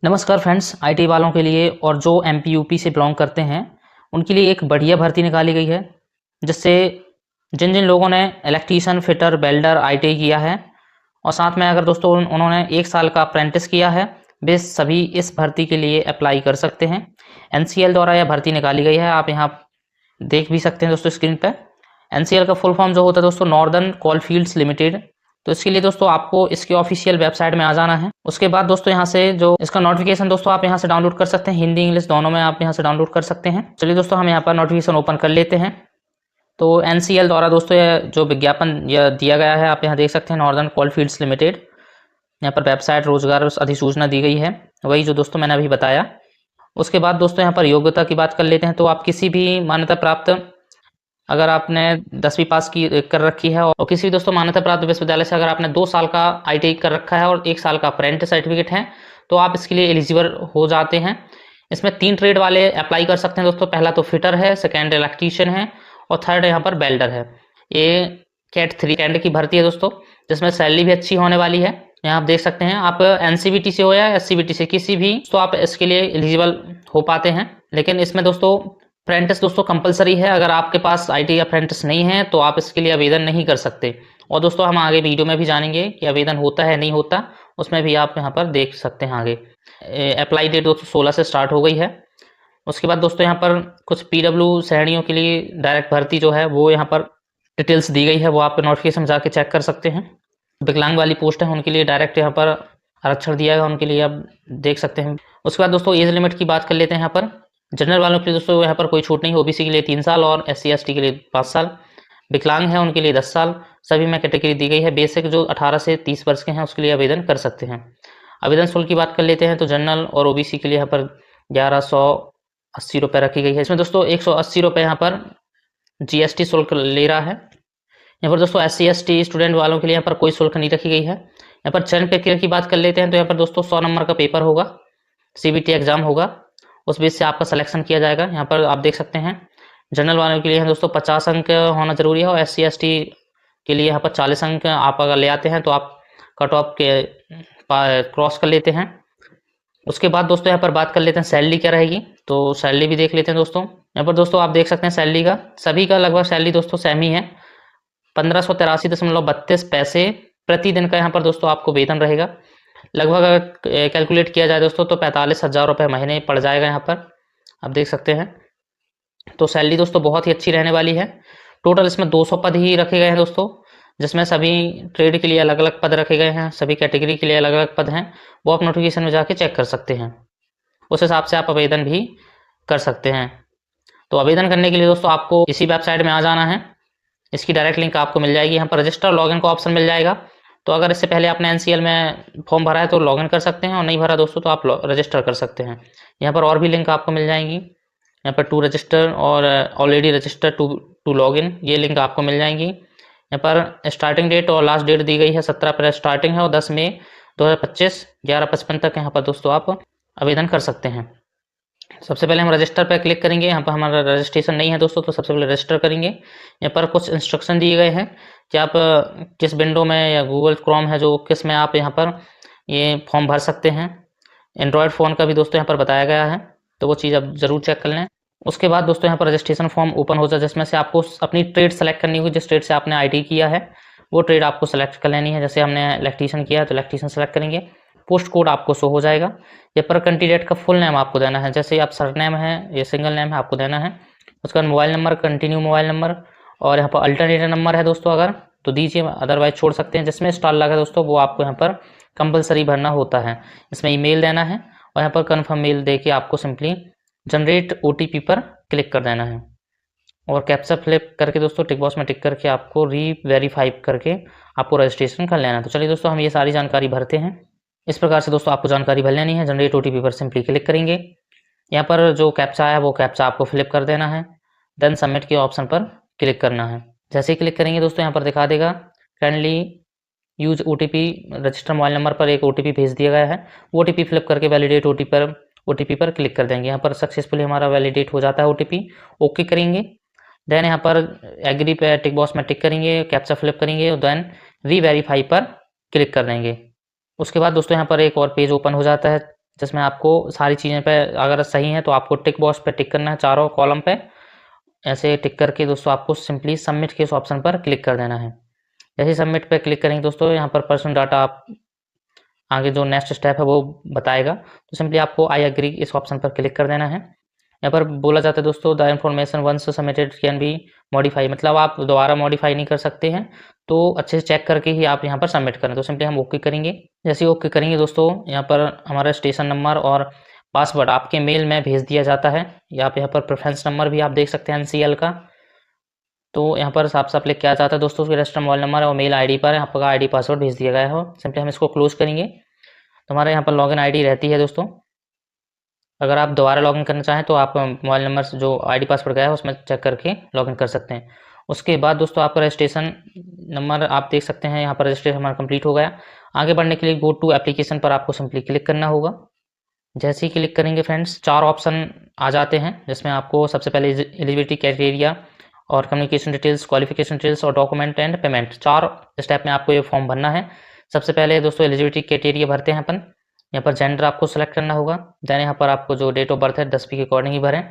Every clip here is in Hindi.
नमस्कार फ्रेंड्स, आईटी वालों के लिए और जो एमपी यूपी से बिलोंग करते हैं उनके लिए एक बढ़िया भर्ती निकाली गई है, जिससे जिन जिन लोगों ने इलेक्ट्रीशियन, फिटर, वेल्डर आईटीआई किया है और साथ में अगर दोस्तों उन्होंने 1 साल का अप्रेंटिस किया है, वे सभी इस भर्ती के लिए अप्लाई कर सकते हैं। एनसीएल द्वारा यह भर्ती निकाली गई है, आप यहाँ देख भी सकते हैं दोस्तों स्क्रीन पर। एनसीएल का फुल फॉर्म जो होता है दोस्तों, नॉर्दर्न कोलफील्ड्स लिमिटेड। तो इसके लिए दोस्तों आपको इसके ऑफिशियल वेबसाइट में आ जाना है। उसके बाद दोस्तों यहाँ से जो इसका नोटिफिकेशन दोस्तों आप यहाँ से डाउनलोड कर सकते हैं, हिंदी इंग्लिश दोनों में आप यहाँ से डाउनलोड कर सकते हैं। चलिए दोस्तों हम यहाँ पर नोटिफिकेशन ओपन कर लेते हैं। तो एनसीएल द्वारा दोस्तों यह जो विज्ञापन यह दिया गया है, आप यहाँ देख सकते हैं, नॉर्दर्न कोलफील्ड्स लिमिटेड। यहाँ पर वेबसाइट रोजगार अधिसूचना दी गई है, वही जो दोस्तों मैंने अभी बताया। उसके बाद दोस्तों यहाँ पर योग्यता की बात कर लेते हैं। तो आप किसी भी मान्यता प्राप्त, अगर आपने 10वीं पास की कर रखी है और किसी भी दोस्तों मान्यता प्राप्त विश्वविद्यालय से अगर आपने 2 साल का आईटीआई कर रखा है और 1 साल का अप्रेंटिस सर्टिफिकेट है, तो आप इसके लिए एलिजिबल हो जाते हैं। इसमें 3 ट्रेड वाले अप्लाई कर सकते हैं दोस्तों। पहला तो फिटर है, सेकेंड इलेक्ट्रीशियन है और थर्ड यहाँ पर वेल्डर है। ये कैट 3 कैंड की भर्ती है दोस्तों, जिसमें सैलरी भी अच्छी होने वाली है। यहाँ आप देख सकते हैं, आप एनसीबीटी से हो या एससीबीटी से, किसी भी तो आप इसके लिए एलिजिबल हो पाते हैं। लेकिन इसमें दोस्तों अप्रेंटिस दोस्तों कंपलसरी है। अगर आपके पास आईटी अप्रेंटिस नहीं है तो आप इसके लिए आवेदन नहीं कर सकते। और दोस्तों हम आगे वीडियो में भी जानेंगे कि आवेदन होता है नहीं होता, उसमें भी आप यहाँ पर देख सकते हैं आगे। अप्लाई डेट दोस्तों 16 से स्टार्ट हो गई है। उसके बाद दोस्तों यहाँ पर कुछ पीडब्ल्यू श्रेणियों के लिए डायरेक्ट भर्ती जो है वो यहाँ पर डिटेल्स दी गई है, वो आप नोटिफिकेशन में जाके चेक कर सकते हैं। विकलांग वाली पोस्ट है उनके लिए डायरेक्ट यहाँ पर आरक्षण दिया गया, उनके लिए आप देख सकते हैं। उसके बाद दोस्तों एज लिमिट की बात कर लेते हैं। यहाँ पर जनरल वालों के लिए दोस्तों यहाँ पर कोई छूट नहीं, ओबीसी के लिए 3 साल और एससी एसटी के लिए 5 साल, विकलांग है उनके लिए 10 साल, सभी में कैटेगरी दी गई है। बेसिक जो 18 से 30 वर्ष के हैं उसके लिए आवेदन कर सकते हैं। आवेदन शुल्क की बात कर लेते हैं। तो जनरल और ओबीसी के लिए यहाँ पर 1180 रुपये रखी गई है। इसमें दोस्तों 180 रुपये यहाँ पर जीएसटी शुल्क ले रहा है। यहाँ पर दोस्तों एससी एसटी स्टूडेंट वालों के लिए यहाँ पर कोई शुल्क नहीं रखी गई है। यहाँ पर चयन प्रक्रिया की बात कर लेते हैं। तो यहाँ पर दोस्तों 100 नंबर का पेपर होगा, सीबीटी एग्जाम होगा, उस बेस से आपका सिलेक्शन किया जाएगा। यहाँ पर आप देख सकते हैं जनरल वालों के लिए दोस्तों 50 अंक होना जरूरी है और एससी एसटी के लिए यहाँ पर 40 अंक आप अगर ले आते हैं तो आप कट ऑफ के क्रॉस कर लेते हैं। उसके बाद दोस्तों यहाँ पर बात कर लेते हैं सैलरी क्या रहेगी। तो सैलरी भी देख लेते हैं दोस्तों। यहाँ पर दोस्तों आप देख सकते हैं सैलरी का, सभी का लगभग सैलरी दोस्तों सेम ही है। 1583.32 पैसे प्रतिदिन का यहाँ पर दोस्तों आपको वेतन रहेगा। लगभग अगर कैलकुलेट किया जाए दोस्तों तो 45,000 रुपये महीने पड़ जाएगा। यहाँ पर आप देख सकते हैं। तो सैलरी दोस्तों बहुत ही अच्छी रहने वाली है। टोटल इसमें 200 पद ही रखे गए हैं दोस्तों, जिसमें सभी ट्रेड के लिए अलग अलग पद रखे गए हैं, सभी कैटेगरी के लिए अलग अलग पद हैं। वो आप नोटिफिकेशन में जाके चेक कर सकते हैं, उस हिसाब से आप आवेदन भी कर सकते हैं। तो आवेदन करने के लिए दोस्तों आपको इसी वेबसाइट में आ जाना है, इसकी डायरेक्ट लिंक आपको मिल जाएगी। यहाँ पर रजिस्टर लॉगिन का ऑप्शन मिल जाएगा। तो अगर इससे पहले आपने एनसीएल में फॉर्म भरा है तो लॉगिन कर सकते हैं, और नहीं भरा दोस्तों तो आप रजिस्टर कर सकते हैं। यहाँ पर और भी लिंक आपको मिल जाएंगी। यहाँ पर टू रजिस्टर और ऑलरेडी रजिस्टर टू लॉगिन, ये लिंक आपको मिल जाएंगी। यहाँ पर स्टार्टिंग डेट और लास्ट डेट दी गई है, 17 अप्रैल स्टार्टिंग है और 10 मई 2025 11:55 तक यहाँ पर दोस्तों आप आवेदन कर सकते हैं। सबसे पहले हम रजिस्टर पर क्लिक करेंगे। यहाँ पर हमारा रजिस्ट्रेशन नहीं है दोस्तों, तो सबसे पहले रजिस्टर करेंगे। यहाँ पर कुछ इंस्ट्रक्शन दिए गए हैं कि आप किस विंडो में या गूगल क्रोम है जो किस में आप यहाँ पर ये फॉर्म भर सकते हैं। एंड्रॉयड फ़ोन का भी दोस्तों यहाँ पर बताया गया है, तो वो चीज़ आप ज़रूर चेक कर लें। उसके बाद दोस्तों यहाँ पर रजिस्ट्रेशन फॉर्म ओपन हो जाए, जिसमें से आपको अपनी ट्रेड सेलेक्ट करनी होगी। जिस ट्रेड से आपने आईटी किया है वो ट्रेड आपको सेलेक्ट कर लेनी है। जैसे हमने इलेक्ट्रीशियन किया है तो इलेक्ट्रीशियन सेलेक्ट करेंगे। पोस्ट कोड आपको शो हो जाएगा। ये पर कैंडिडेट का फुल नेम आपको देना है, जैसे आप सरनेम है या सिंगल नेम है आपको देना है। उसका mobile number, continue mobile number, और यहाँ पर अल्टरनेटिव नंबर है दोस्तों अगर तो दीजिए, अदरवाइज छोड़ सकते हैं। जिसमें स्टार लगा है दोस्तों वो आपको यहाँ पर कंपलसरी भरना होता है। इसमें ईमेल देना है और यहाँ पर कन्फर्म मेल दे के आपको सिंपली जनरेट ओटीपी पर क्लिक कर देना है और कैप्चा फ्लिप करके दोस्तों टिक बॉक्स में टिक करके आपको री-वेरीफाई करके आपको रजिस्ट्रेशन कर लेना है। तो चलिए दोस्तों हम ये सारी जानकारी भरते हैं। इस प्रकार से दोस्तों आपको जानकारी भर लेनी है। जनरेट ओटीपी पर सिंपली क्लिक करेंगे। यहाँ पर जो कैप्चा है वो कैप्चा आपको फिलिप कर देना है, देन सबमिट के ऑप्शन पर क्लिक करना है। जैसे ही क्लिक करेंगे दोस्तों यहाँ पर दिखा देगा kindly use OTP, register mobile number पर एक ओटीपी भेज दिया गया है। वो ओटीपी फिलिप करके वैलिडेट ओटीपी पर क्लिक कर देंगे। यहाँ पर सक्सेसफुली हमारा वैलिडेट हो जाता है ओटीपी। ओके करेंगे, देन यहाँ पर एग्री पे टिक बॉक्स में टिक करेंगे, कैप्चा फिलिप करेंगे और देन री-वेरीफाई पर क्लिक कर देंगे। उसके बाद दोस्तों यहाँ पर एक और पेज ओपन हो जाता है, जिसमें आपको सारी चीज़ें पे अगर सही है तो आपको टिक बॉक्स पे टिक करना है, चारों कॉलम पे ऐसे टिक करके दोस्तों आपको सिंपली सबमिट के इस ऑप्शन पर क्लिक कर देना है। जैसे सबमिट पे क्लिक करेंगे दोस्तों, यहाँ पर पर्सनल डाटा आप आगे जो नेक्स्ट स्टेप है वो बताएगा, तो सिंपली आपको आई एग्री इस ऑप्शन पर क्लिक कर देना है। यहाँ पर बोला जाता है दोस्तों the information once submitted can be modify, मतलब आप दोबारा मॉडिफाई नहीं कर सकते हैं, तो अच्छे से चेक करके ही आप यहाँ पर सबमिट करें। तो सिंपली हम ओके करेंगे। जैसे ओके करेंगे दोस्तों, यहाँ पर हमारा स्टेशन नंबर और पासवर्ड आपके मेल में भेज दिया जाता है। यहाँ पर प्रेफरेंस नंबर भी आप देख सकते हैं NCL का, तो यहाँ पर साफ साफ लिख के आ जाता है दोस्तों, उसके रजिस्टर मोबाइल नंबर और मेल आईडी पर आपका आईडी पासवर्ड भेज दिया गया हो। सिंपली हम इसको क्लोज करेंगे। तो हमारे यहाँ पर लॉगिन आईडी रहती है दोस्तों। अगर आप दोबारा लॉगिन करना चाहें तो आप मोबाइल नंबर से जो आईडी पासवर्ड गया है उसमें चेक करके लॉगिन कर सकते हैं। उसके बाद दोस्तों आपका रजिस्ट्रेशन नंबर आप देख सकते हैं, यहाँ पर रजिस्ट्रेशन हमारा कंप्लीट हो गया। आगे बढ़ने के लिए गो टू एप्लीकेशन पर आपको सिंपली क्लिक करना होगा। जैसे ही क्लिक करेंगे फ्रेंड्स, 4 ऑप्शन आ जाते हैं, जिसमें आपको सबसे पहले एलिजिबिलिटी क्राइटेरिया और कम्युनिकेशन डिटेल्स, क्वालिफिकेशन डिटेल्स और डॉक्यूमेंट एंड पेमेंट, 4 स्टेप में आपको ये फॉर्म भरना है। सबसे पहले दोस्तों एलिजिबिलिटी क्राइटेरिया भरते हैं अपन। यहाँ पर जेंडर आपको सेलेक्ट करना होगा। देन यहाँ पर आपको जो डेट ऑफ बर्थ है 10वीं के अकॉर्डिंग ही भरें।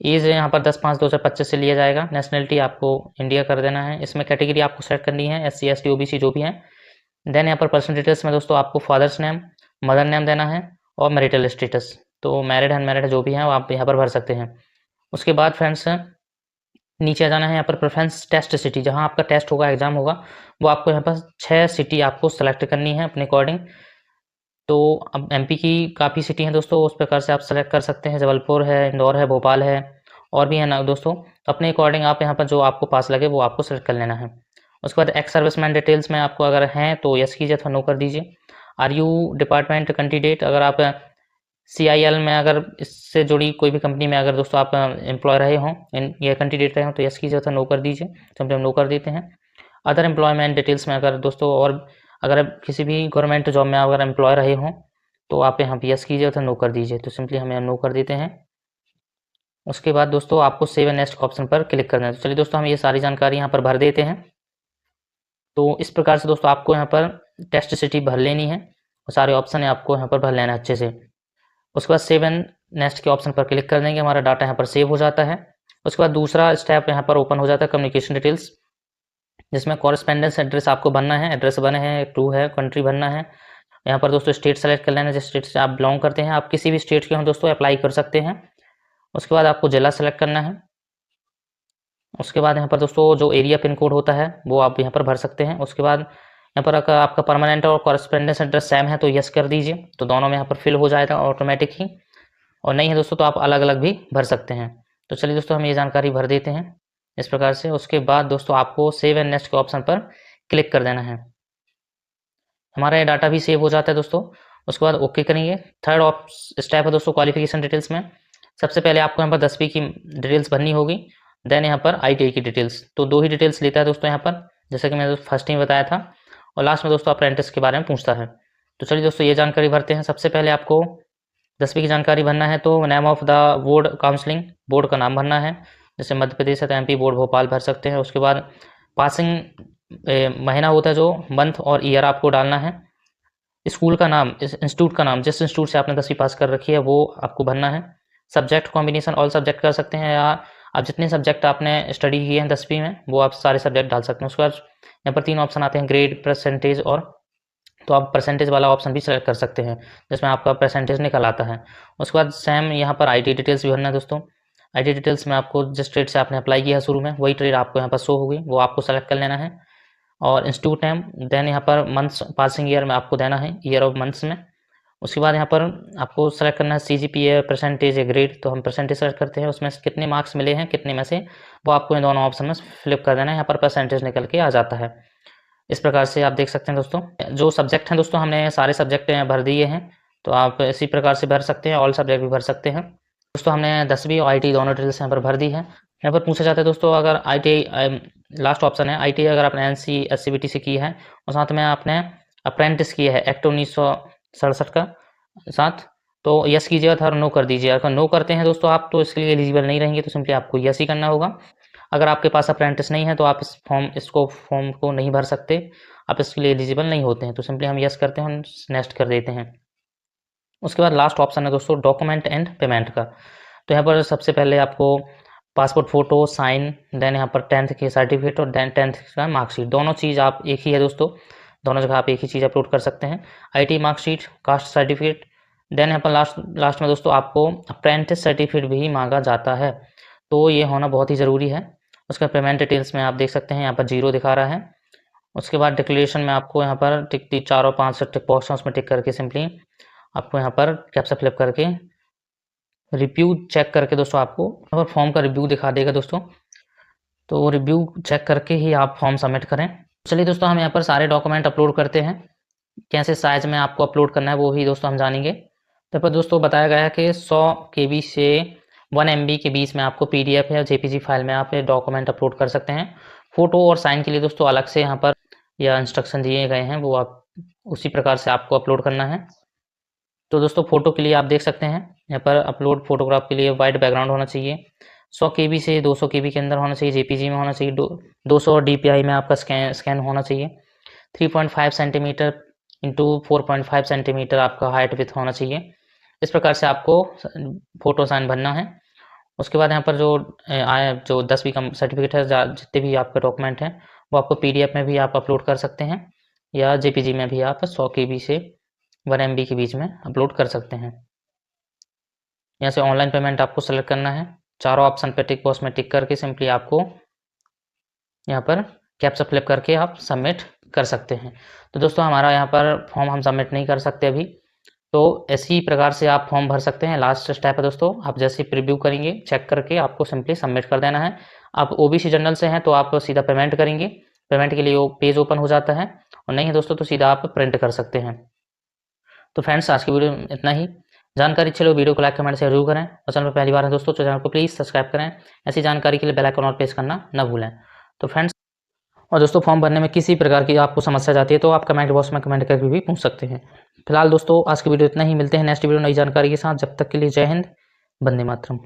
एज यहाँ पर 10/5/2025 से लिया जाएगा। नेशनलिटी आपको इंडिया कर देना है। इसमें कैटेगरी आपको सेलेक्ट करनी है, SC ST OBC जो भी है। देन यहाँ पर पर्सनल डिटेल्स में दोस्तों आपको फादर्स नेम, मदर नेम देना है और मैरिटल स्टेटस, तो मैरिड अनमैरिड जो भी हैं वो आप यहाँ पर भर सकते हैं। उसके बाद फ्रेंड्स नीचे आ जाना है। यहाँ पर प्रेफरेंस टेस्ट सिटी, जहाँ आपका टेस्ट होगा, एग्जाम होगा, वो आपको यहाँ पर 6 सिटी आपको सेलेक्ट करनी है अपने अकॉर्डिंग। तो अब MP की काफ़ी सिटी हैं दोस्तों, उस प्रकार से आप सेलेक्ट कर सकते हैं। जबलपुर है, इंदौर है, भोपाल है और भी है ना दोस्तों। अपने अकॉर्डिंग आप यहाँ पर जो आपको पास लगे वो आपको सेलेक्ट कर लेना है। उसके बाद एक्स सर्विसमैन डिटेल्स में आपको अगर हैं तो यस कीजिए अथवा नो कर दीजिए। आर यू डिपार्टमेंट कैंडिडेट, अगर आप CIL में अगर इससे जुड़ी कोई भी कंपनी में अगर दोस्तों आप एम्प्लॉय रहे हों या कैंडिडेट रहे हों तो यस कीजिए अथवा नो कर दीजिए। सिंपली हम नो कर देते हैं। अदर एम्प्लॉयमेंट डिटेल्स में अगर दोस्तों और अगर किसी भी गवर्नमेंट जॉब में अगर एम्प्लॉय रहे हों तो आप यहाँ पे यस कीजिए अथवा नो कर दीजिए। तो सिंपली हम यहाँ नो कर देते हैं। उसके बाद दोस्तों आपको सेव एंड नेक्स्ट ऑप्शन पर क्लिक करना है। तो चलिए दोस्तों हम ये सारी जानकारी यहाँ पर भर देते हैं। तो इस प्रकार से दोस्तों आपको यहाँ पर टेस्ट सिटी भर लेनी है और सारे ऑप्शन आपको यहाँ पर भर लेना है अच्छे से। उसके बाद सेव एंड नेक्स्ट के ऑप्शन पर क्लिक कर देंगे, हमारा डाटा यहाँ पर सेव हो जाता है। उसके बाद दूसरा स्टेप यहाँ पर ओपन हो जाता है, कम्युनिकेशन डिटेल्स, जिसमें कॉरेस्पेंडेंस एड्रेस आपको भरना है। एड्रेस बने हैं, ट्रू है, कंट्री भरना है। यहाँ पर दोस्तों स्टेट सेलेक्ट कर लेना है, जिस स्टेट से आप बिलोंग करते हैं। आप किसी भी स्टेट के हों दोस्तों अप्लाई कर सकते हैं। उसके बाद आपको जिला सेलेक्ट करना है। उसके बाद यहाँ पर दोस्तों जो एरिया पिन कोड होता है वो आप यहाँ पर भर सकते हैं। उसके बाद यहाँ पर अगर आपका परमानेंट और कॉरेस्पेंडेंस एड्रेस सेम है तो यस कर दीजिए, तो दोनों में यहाँ पर फिल हो जाएगा ऑटोमेटिक ही। और नहीं है दोस्तों तो आप अलग अलग भी भर सकते हैं। तो चलिए दोस्तों हम ये जानकारी भर देते हैं इस प्रकार से। उसके बाद दोस्तों आपको सेव एंड नेक्स्ट के ऑप्शन पर क्लिक कर देना है। हमारा ये डाटा भी सेव हो जाता है दोस्तों। उसके बाद ओके करेंगे। थर्ड स्टेप है दोस्तों क्वालिफिकेशन डिटेल्स में। सबसे पहले आपको यहाँ पर 10वीं की डिटेल्स भरनी होगी। देन यहाँ पर ITI की डिटेल्स, तो 2 ही डिटेल्स लेता है दोस्तों यहाँ पर, जैसा कि मैंने फर्स्ट ही बताया था। और लास्ट में दोस्तों अप्रेंटिस के बारे में पूछता है। तो चलिए दोस्तों ये जानकारी भरते हैं। सबसे पहले आपको 10वीं की जानकारी भरना है, तो name of the board counselling, board का नाम भरना है। जैसे मध्य प्रदेश है तो MP बोर्ड भोपाल भर सकते हैं। उसके बाद पासिंग महीना होता है जो, मंथ और ईयर आपको डालना है। स्कूल का नाम, इस इंस्टीट्यूट का नाम, जिस इंस्टीट्यूट से आपने 10वीं पास कर रखी है वो आपको भरना है। सब्जेक्ट कॉम्बिनेशन ऑल सब्जेक्ट कर सकते हैं, या आप जितने सब्जेक्ट आपने स्टडी किए हैं 10वीं में वो आप सारे सब्जेक्ट डाल सकते हैं। उसके बाद यहाँ पर 3 ऑप्शन आते हैं, ग्रेड, परसेंटेज और, तो आप परसेंटेज वाला ऑप्शन भी सेलेक्ट कर सकते हैं जिसमें आपका परसेंटेज निकल आता है। उसके बाद सेम यहाँ पर IT डिटेल्स भी भरना है दोस्तों। IT डिटेल्स में आपको जिस ट्रेड से आपने अप्लाई किया है शुरू में वही ट्रेड आपको यहाँ पर शो होगी, वो आपको सेलेक्ट कर लेना है। और इंस्टीट्यूट नेम, देन यहाँ पर मंथ्स, पासिंग ईयर में आपको देना है, ईयर ऑफ मंथ्स में। उसके बाद यहाँ पर आपको सेलेक्ट करना है CGPA, परसेंटेज या ग्रेड, तो हम परसेंटेज सेलेक्ट करते हैं। उसमें से कितने मार्क्स मिले हैं कितने में से, वो आपको इन दोनों ऑप्शन में फ्लिप कर देना है। यहाँ पर परसेंटेज निकल के आ जाता है। इस प्रकार से आप देख सकते हैं दोस्तों। जो सब्जेक्ट हैं दोस्तों हमने सारे सब्जेक्ट भर दिए हैं, तो आप इसी प्रकार से भर सकते हैं, ऑल सब्जेक्ट भी भर सकते हैं दोस्तों। हमने 10वीं और IT दोनों डिटेल्स यहाँ पर भर दी है। यहाँ पर पूछा जाता है दोस्तों, अगर ITI लास्ट ऑप्शन है, ITI अगर आपने NC SCBT से की है और साथ में आपने अप्रेंटिस किया है एक्ट 1967 का साथ, तो यस कीजिएगा था और नो कर दीजिए। अगर नो करते हैं दोस्तों आप तो इसके लिए एलिजिबल नहीं रहेंगे, तो सिंपली आपको यस ही करना होगा। अगर आपके पास अप्रेंटिस नहीं है तो आप इस फॉर्म को नहीं भर सकते, आप इसके लिए एलिजिबल नहीं होते हैं। तो सिंपली हम यस करते हैं, नेक्स्ट कर देते हैं। उसके बाद लास्ट ऑप्शन है दोस्तों डॉक्यूमेंट एंड पेमेंट का। तो यहाँ पर सबसे पहले आपको पासपोर्ट फ़ोटो, साइन, देन यहाँ पर 10th की सर्टिफिकेट और देन 10th का मार्कशीट, दोनों चीज़ आप एक ही है दोस्तों, दोनों जगह आप एक ही चीज़ अपलोड कर सकते हैं। IT marksheet, caste certificate, then यहाँ पर लास्ट में दोस्तों आपको अप्रेंटिस सर्टिफिकेट भी मांगा जाता है, तो ये होना बहुत ही ज़रूरी है। उसका पेमेंट डिटेल्स में आप देख सकते हैं यहाँ पर 0 दिखा रहा है। उसके बाद डिक्लेरेशन में आपको यहाँ पर टिक 4 और 5 टिक बॉक्स हैं, उसमें टिक करके सिंपली आपको यहाँ पर कैप्चा फिलअप करके रिव्यू चेक करके दोस्तों आपको यहाँ पर फॉर्म का रिव्यू दिखा देगा दोस्तों, तो रिव्यू चेक करके ही आप फॉर्म सबमिट करें। चलिए दोस्तों हम यहाँ पर सारे डॉक्यूमेंट अपलोड करते हैं, कैसे साइज में आपको अपलोड करना है वो भी दोस्तों हम जानेंगे। तो पर दोस्तों बताया गया है कि 100 KB से 1 MB के बीच में आपको PDF या JPG फाइल में आप डॉक्यूमेंट अपलोड कर सकते हैं। फ़ोटो और साइन के लिए दोस्तों अलग से यहाँ पर या इंस्ट्रक्शन दिए गए हैं, वो आप उसी प्रकार से आपको अपलोड करना है। तो दोस्तों फ़ोटो के लिए आप देख सकते हैं यहाँ पर अपलोड फोटोग्राफ के लिए वाइट बैकग्राउंड होना चाहिए, 100 KB से 200 KB के अंदर होना चाहिए, JPG में होना चाहिए, 200 DPI में आपका स्कैन होना चाहिए, 3.5 सेंटीमीटर इंटू 4.5 सेंटीमीटर आपका हाइट विथ होना चाहिए। इस प्रकार से आपको फ़ोटो साइन भरना है। उसके बाद यहाँ पर जो 10वीं का सर्टिफिकेट है, जितने भी आपके डॉक्यूमेंट हैं वो आपको PDF में भी आप अपलोड कर सकते हैं या JPG में भी आप 100 KB से 1 MB के बीच में अपलोड कर सकते हैं। यहाँ से ऑनलाइन पेमेंट आपको सेलेक्ट करना है, चारों ऑप्शन पे टिक बॉक्स में टिक करके सिंपली आपको यहाँ पर कैप्चा फिलअप करके आप सबमिट कर सकते हैं। तो दोस्तों हमारा यहाँ पर फॉर्म हम सबमिट नहीं कर सकते अभी, तो इसी प्रकार से आप फॉर्म भर सकते हैं। लास्ट स्टेप है दोस्तों, आप जैसे प्रीव्यू करेंगे चेक करके आपको सिंपली सबमिट कर देना है। आप OBC जनरल से हैं तो आप सीधा पेमेंट करेंगे, पेमेंट के लिए वो पेज ओपन हो जाता है, और नहीं है दोस्तों तो सीधा आप प्रिंट कर सकते हैं। तो फ्रेंड्स आज की वीडियो में इतना ही। जानकारी अच्छी लगे वीडियो को लाइक कमेंट से जरूर करें, और चैनल पर पहली बार है दोस्तों तो चैनल को प्लीज़ सब्सक्राइब करें। ऐसी जानकारी के लिए बेल आइकन और प्रेस करना न भूलें। तो फ्रेंड्स, और दोस्तों फॉर्म भरने में किसी प्रकार की आपको समस्या जाती है तो आप कमेंट बॉक्स में कमेंट करके भी पूछ सकते हैं। फिलहाल दोस्तों आज की वीडियो इतना ही, मिलते हैं नेक्स्ट वीडियो नई जानकारी के साथ। जब तक के लिए जय हिंद, वंदे मातरम।